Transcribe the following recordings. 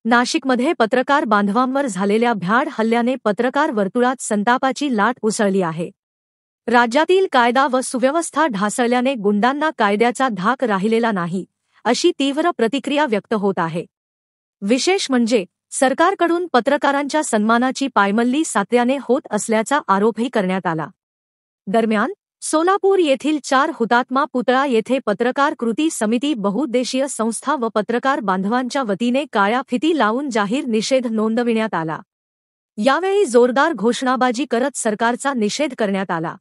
नाशिकमध्ये पत्रकार बांधवांवर झालेल्या भ्याड हल्ल्याने पत्रकार वर्तुळात संतापाची लाट उसळली आहे। राज्यातील कायदा व सुव्यवस्था ढासळल्याने गुंडांना कायद्याचा धाक राहिलेला नाही, अशी तीव्र प्रतिक्रिया व्यक्त होत आहे। विशेष म्हणजे सरकारकडून पत्रकारांच्या सन्मानाची पायमल्ली सातत्याने होत असल्याचा आरोपही करण्यात आला। दरम्यान सोलापूर येथील 4 हुतात्मा पुतळा येथे पत्रकार कृती समिती बहुउद्देशीय संस्था व पत्रकार बांधवांच्या वतीने काळ्या फिती लावून जाहीर निषेध नोंदविण्यात आला। यावेळी जोरदार घोषणाबाजी करत सरकारचा निषेध करण्यात आला।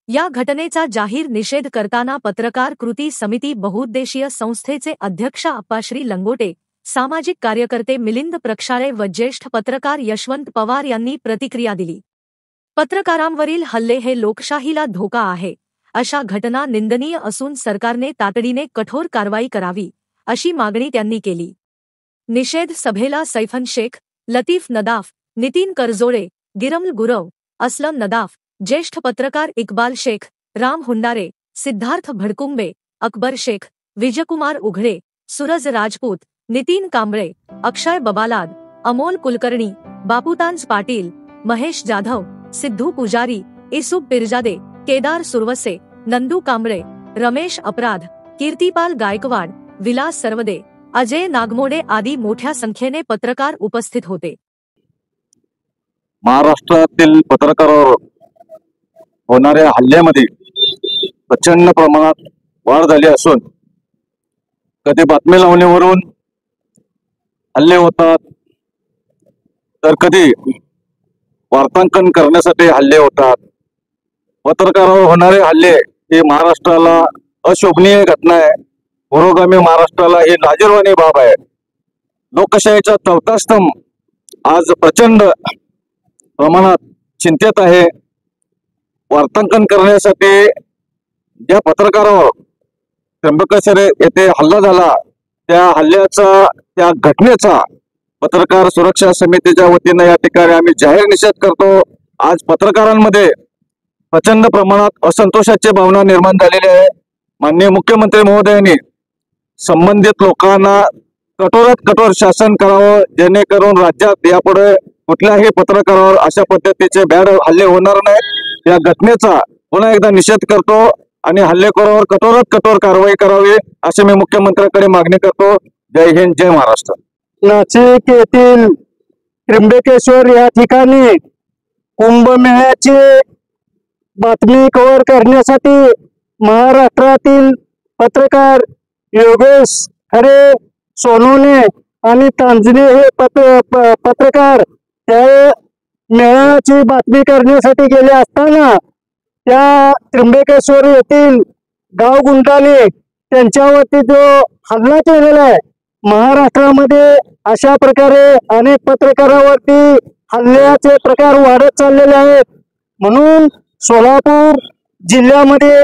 या घटनेचा जाहीर निषेध करताना पत्रकार कृती समिती बहुउद्देशीय संस्थेचे अध्यक्ष आप्पाश्री लंगोटे, सामाजिक कार्यकर्ते मिलिंद प्रक्षाळे व ज्येष्ठ पत्रकार यशवंत पवार यांनी प्रतिक्रिया दिली। पत्रकारांवरील हल्ले हे लोकशाहीला धोका आहे, अशा घटना निंदनीय असून सरकारने तातडीने कठोर कारवाई करावी, अशी मागणी त्यांनी केली। निषेध सभेला सैफन शेख, लतीफ नदाफ, नितीन करजोळे, गिरम गुरव, असलम नदाफ, ज्येष्ठ पत्रकार इक्बाल शेख, राम हुंडारे, सिद्धार्थ भडकुंबे, अकबर शेख, विजयकुमार उघडे, सूरज राजपूत, नितीन कांबळे, अक्षय बबालाद, अमोल कुलकर्णी, बापूतांज पाटील, महेश जाधव, सिद्धू पुजारी, इसुब पिरजादे, केदार सुरवसे, नंदू कांबळे, रमेश अपराध, कीर्तिपाल गायकवाड, विलास सर्वदे, अजय नागमोडे आदी मोठ्या संख्येने पत्रकार उपस्थित होते। महाराष्ट्रातील पत्रकारांवर होणाऱ्या हल्ल्यामध्ये प्रचंड प्रमाणात वाढ झाली असून कधी बातमी लावण्यावरून हल्ले होतात, तर कधी वार्तांकन करण्यासाठी हल्ले होतात। पत्रकारांवर होणारे हल्ले ही महाराष्ट्राला अशोभनीय घटना आहे। पुरोगामी महाराष्ट्राला ही लाजिरवाणी बाब आहे। लोकशाहीचा चौथा स्तंभ आज प्रचंड प्रमाणात चिंतेत आहे। वार्तांकन करण्यासाठी ज्या पत्रकारावर त्र्यंबकेश्वर येथे हल्ला झाला, त्या हल्ल्याचा, त्या घटनेचा पत्रकार सुरक्षा समितीच्या वतीने या ठिकाणी आम्ही जाहीर निषेध करतो। आज पत्रकारांमध्ये प्रचंड प्रमाणात असंतोषाची भावना निर्माण झालेली आहे। माननीय मुख्यमंत्री महोदयांनी संबंधित लोकांना कठोरात कठोर शासन करावं, जेणेकरून राज्यात यापुढे कुठल्याही पत्रकारावर अशा पद्धतीचे भ्याड हल्ले होणार नाहीत। या घटनेचा पुन्हा एकदा निषेध करतो आणि हल्लेखोरावर कठोरात कठोर कारवाई करावी, अशी मी मुख्यमंत्र्यांकडे मागणी करतो। जय हिंद, जय महाराष्ट्र। नाशिक येथील त्र्यंबकेश्वर या ठिकाणी कुंभमेळ्याची बातमी कव्हर करण्यासाठी महाराष्ट्रातील पत्रकार योगेश खरे, सोनवणे आणि तांजणे हे पत्रकार त्या मेळ्याची बातमी करण्यासाठी गेले असताना त्या त्र्यंबकेश्वर येथील गावगुंडाने त्यांच्यावरती जो हल्ला केलेला आहे, महाराष्ट्रामध्ये अशा प्रकारे अनेक पत्रकारांवरती हल्ल्याचे प्रकार वाढत चाललेले आहेत। म्हणून सोलापूर जिल्ह्यामध्ये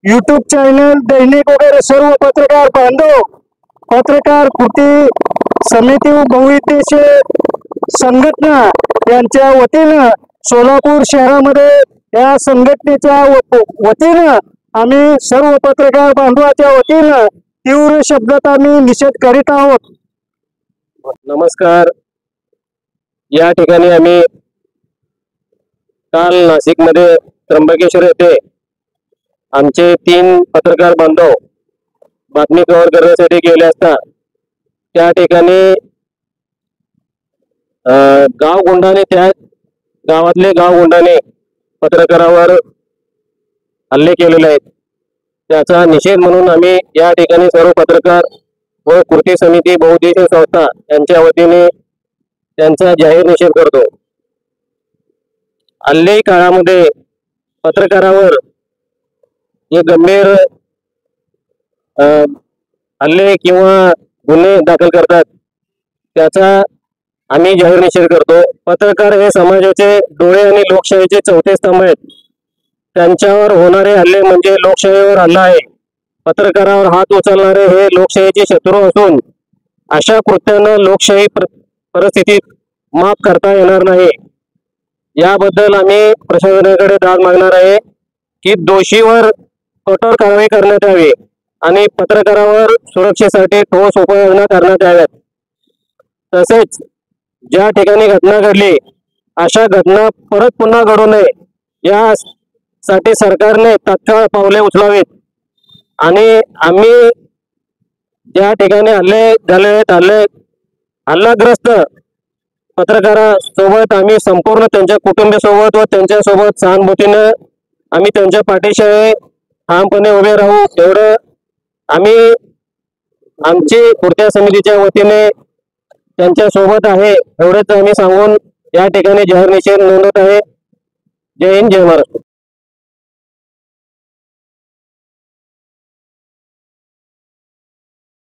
YouTube चॅनल, दैनिक वगैरे सर्व पत्रकार बांधव, पत्रकार कृती समिती बहुउद्देशीय संघटना यांच्या वतीनं सोलापूर शहरामध्ये या संघटनेच्या वतीनं आम्ही सर्व पत्रकार बांधवाच्या वतीनं तीव्र शब्दात आम्ही निषेध करीत आहोत। नमस्कार। या ठिकाणी आम्ही काल नाशिकमध्ये त्र्यंबकेश्वर येथे आमचे 3 पत्रकार बांधव बातमी कव्हर करण्यासाठी गेले असता त्या ठिकाणी गावगुंडाने, त्या गावातले गावगुंडाने पत्रकारावर हल्ले केलेले आहेत। त्याचा निषेध म्हणून आम्ही या ठिकाणी सर्व पत्रकार व कृती समिती बहुउद्देशीय संस्था यांच्या वतीने त्यांचा जाहीर निषेध करतो। हल्ले काळामध्ये पत्रकारावर हे गंभीर हल्ले किंवा गुन्हे दाखल करतात, त्याचा आम्ही जाहीर निषेध करतो। पत्रकार हे समाजाचे डोळे आणि लोकशाहीचे चौथे स्तंभ आहेत। त्यांच्यावर होणारे हल्ले म्हणजे लोकशाहीवर हल्ला आहे। पत्रकारावर हात उचलणारे हे लोकशाहीचे शत्रू असून अशा कृत्यानं लोकशाही परिस्थितीत माफ करता येणार नाही। याबद्दल आम्ही प्रशासनाकडे दाद मागणार आहे की दोषीवर कठोर कारवाई करण्यात यावी आणि पत्रकारावर सुरक्षेसाठी ठोस उपाययोजना करण्यात याव्यात। तसेच ज्या ठिकाणी घटना घडली अशा घटना परत पुन्हा घडू नये यासाठी सरकारने तात्काळ पावले उचलावीत आणि आम्ही ज्या ठिकाणी हल्लाग्रस्त पत्रकारासोबत आम्ही संपूर्ण त्यांच्या कुटुंबियासोबत व त्यांच्यासोबत सहानुभूतीनं आम्ही त्यांच्या पाठीशी ठामपणे उभे राहू एवढं आम्ही आमची कृत्या समितीच्या वतीने त्यांच्या सोबत आहे एवढंच आम्ही सांगून या ठिकाणी जाहीर निषेध नोंदवत आहे. जय हिंद, जय महाराष्ट्र.